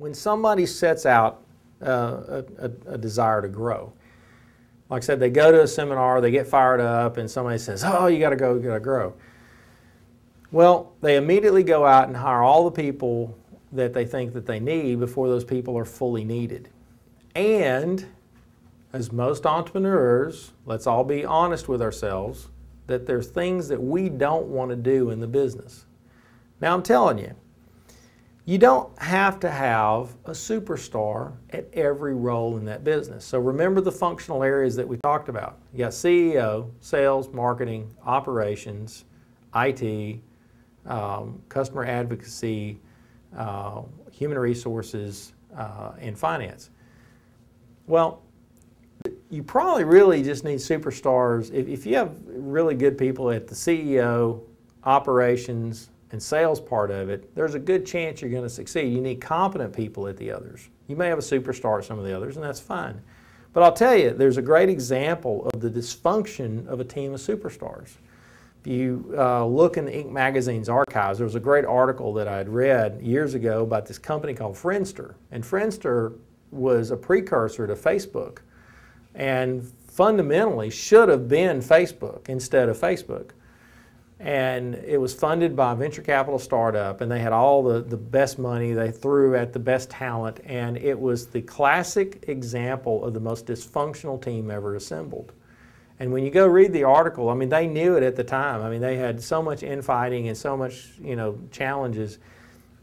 when somebody sets out a desire to grow, like I said, they go to a seminar, they get fired up, and somebody says, oh, you got to go, you got to grow. Well, they immediately go out and hire all the people that they think that they need before those people are fully needed. And as most entrepreneurs, let's all be honest with ourselves, that there's things that we don't want to do in the business. Now I'm telling you, you don't have to have a superstar at every role in that business. So remember the functional areas that we talked about. You got CEO, sales, marketing, operations, IT, customer advocacy, human resources, and finance. Well, you probably really just need superstars. If you have really good people at the CEO, operations, and sales part of it, there's a good chance you're going to succeed. You need competent people at the others. You may have a superstar at some of the others, and that's fine. But I'll tell you, there's a great example of the dysfunction of a team of superstars. If you look in the Inc. magazine's archives, there was a great article that I had read years ago about this company called Friendster. And Friendster was a precursor to Facebook and fundamentally should have been Facebook instead of Facebook. And it was funded by a venture capital startup, and they had all the best money they threw at the best talent, and it was the classic example of the most dysfunctional team ever assembled. And when you go read the article, I mean, they knew it at the time. I mean, they had so much infighting and so much, challenges,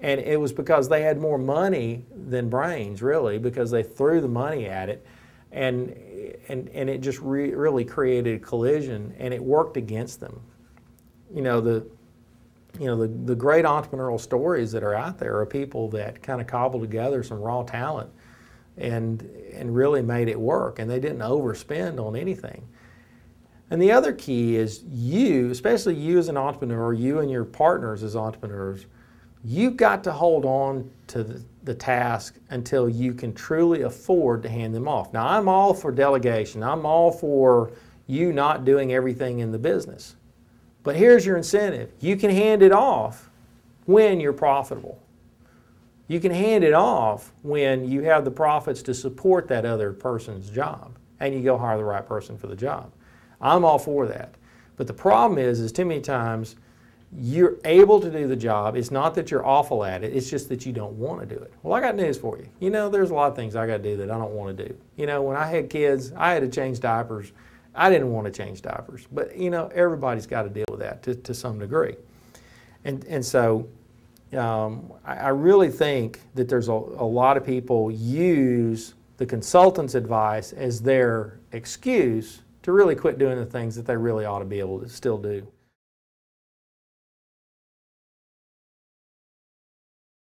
and it was because they had more money than brains, really, because they threw the money at it, and it just really created a collision, and it worked against them. The great entrepreneurial stories that are out there are people that kind of cobbled together some raw talent and really made it work, and they didn't overspend on anything. And the other key is you, especially you as an entrepreneur, you and your partners as entrepreneurs, you've got to hold on to the task until you can truly afford to hand them off. Now, I'm all for delegation. I'm all for you not doing everything in the business. But here's your incentive. You can hand it off when you're profitable. You can hand it off when you have the profits to support that other person's job, and you go hire the right person for the job. I'm all for that. But the problem is too many times you're able to do the job. It's not that you're awful at it. It's just that you don't want to do it. Well, I got news for you. There's a lot of things I got to do that I don't want to do. When I had kids, I had to change diapers. I didn't want to change diapers, but everybody's got to deal with that to some degree. And so I really think that there's a lot of people use the consultant's advice as their excuse to really quit doing the things that they really ought to be able to still do.